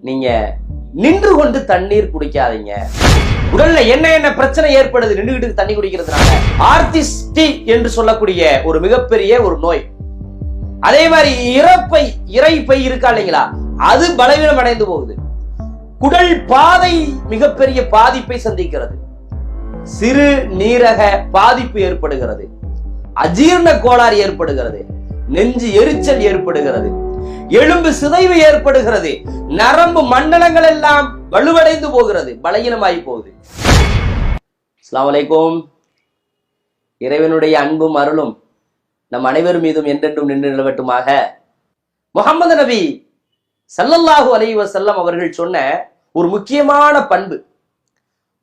நீங்க நின்று கொண்டு தண்ணீர் குடிக்காதீங்க. உடல்ல என்ன பிரச்சனை ஏற்படுது நின்றுகிட்டு தண்ணி குடிக்கிறதுனால? ஆர்த்திஸ்டி என்று சொல்லக்கூடிய ஒரு மிகப்பெரிய ஒரு நோய். அதே மாதிரி இறைப்பை இருக்கா இல்லைங்களா, அது பலவீனம் அடைந்து போகுது. குடல் பாதை மிகப்பெரிய பாதிப்பை சந்திக்கிறது. சிறு நீரக பாதிப்பு ஏற்படுகிறது. அஜீரண கோளாறு ஏற்படுகிறது. நெஞ்சு எரிச்சல் ஏற்படுகிறது. எலும்பு சிதைவு ஏற்படுகிறது. நரம்பு மண்டலங்கள் எல்லாம் வலுவடைந்து போகிறது, பலகீனமாகி போகுது. அஸ்ஸலாமு அலைக்கும். இறைவனுடைய அன்பும் அருளும் நம் அனைவர் மீதும் என்றென்றும் நின்று நிலவட்டுமாக. முஹம்மது நபி ஸல்லல்லாஹு அலைஹி வஸல்லம் அவர்கள் சொன்ன ஒரு முக்கியமான பண்பு,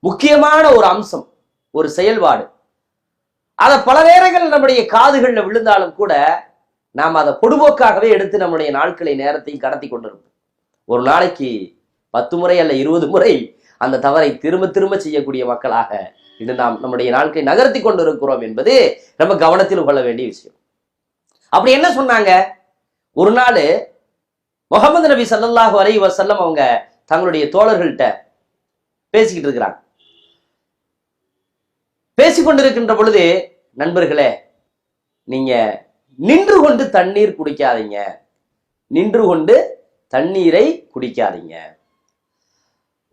முக்கியமான ஒரு அம்சம், ஒரு செயல்பாடு, அதை பல நேரங்கள் நம்முடைய காதுகள்ல விழுந்தாலும் கூட நாம் அதை பொடுபோக்காகவே எடுத்து நம்முடைய நாட்களை நேரத்தையும் கடத்தி கொண்டிருப்போம். ஒரு நாளைக்கு 10 முறை அல்ல 20 முறை அந்த தவறை திரும்ப திரும்ப செய்யக்கூடிய மக்களாக இது நாம் நம்முடைய நாட்களை நகர்த்தி கொண்டிருக்கிறோம் என்பது நம்ம கவனத்தில் கொள்ள வேண்டிய விஷயம். அப்படி என்ன சொன்னாங்க? ஒரு நாள் முஹம்மது நபி ஸல்லல்லாஹு அலைஹி வஸல்லம் அவங்க தங்களுடைய தோழர்கள்ட்ட பேசிக்கிட்டு இருக்கிறாங்க. பேசிக்கொண்டிருக்கின்ற பொழுது, நண்பர்களே, நீங்க நின்று கொண்டு தண்ணீர் குடிக்காதீங்க, நின்று கொண்டு தண்ணீரை குடிக்காதீங்க,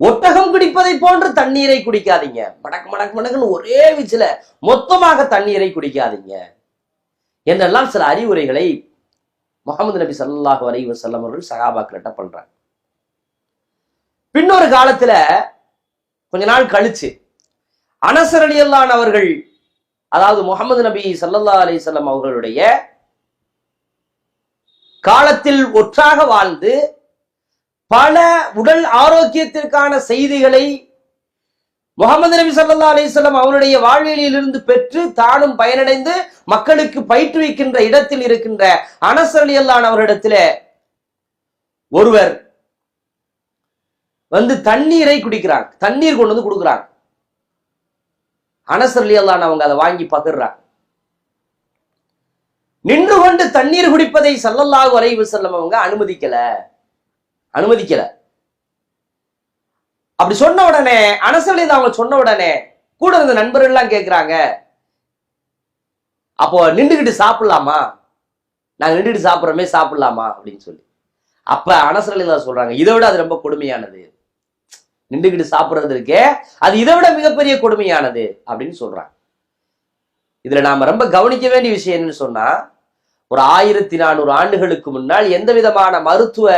ஒட்டகம் குடிப்பதை போன்று தண்ணீரை குடிக்காதீங்க, மடக்கு மடக்கு மடக்குன்னு ஒரே வீச்சில மொத்தமாக தண்ணீரை குடிக்காதீங்க என்றெல்லாம் சில அறிவுரைகளை முஹம்மது நபி ஸல்லல்லாஹு அலைஹி வஸல்லம் அவர்கள் சஹாபாக்களிட்ட பண்றாங்க. பின்னொரு காலத்துல கொஞ்ச நாள் கழிச்சு அனஸ் ரலியல்லாஹு அன்ஹு அவர்கள், அதாவது முஹம்மது நபி ஸல்லல்லாஹு அலைஹி வஸல்லம் அவர்களுடைய காலத்தில் ஒற்றாக வாழ்ந்து பல உடல் ஆரோக்கியத்திற்கான செய்திகளை முஹம்மது நபி ஸல்லல்லாஹு அலைஹி வஸல்லம் அவருடைய வாழ்வியலிலிருந்து பெற்று தானும் பயனடைந்து மக்களுக்கு பயிற்றுவிக்கின்ற இடத்தில் இருக்கின்ற அனஸ் ரலியல்லாஹு அன்ஹு அவரிடத்துல ஒருவர் வந்து தண்ணீரை குடிக்கிறாங்க, தண்ணீர் கொண்டு வந்து கொடுக்குறாங்க. அனஸ் ரலியல்லாஹு அன்ஹு அவங்க அதை வாங்கி பகிர்றாங்க. நின்று கொண்டு தண்ணீர் குடிப்பதை ஸல்லல்லாஹு அலைஹி வஸல்லம் அவங்க அனுமதிக்கல. அப்படி சொன்ன உடனே அனஸ் ரலியல்லாஹு அவங்க சொன்ன உடனே கூட இருந்த நண்பர்கள் எல்லாம் கேட்கிறாங்க, அப்போ நின்றுகிட்டு சாப்பிடலாமா, நாங்க நின்றுட்டு சாப்பிட்றோமே சாப்பிடலாமா அப்படின்னு சொல்லி. அப்ப அனஸ் ரலியல்லாஹு சொல்றாங்க, இதை விட அது ரொம்ப கொடுமையானது, நின்றுகிட்டு சாப்பிடுறது இருக்கே அது இதை விட மிகப்பெரிய கொடுமையானது அப்படின்னு சொல்றாங்க. இதுல நாம ரொம்ப கவனிக்க வேண்டிய விஷயம் என்னன்னு சொன்னா, ஒரு 1400 ஆண்டுகளுக்கு முன்னால் எந்த விதமான மருத்துவ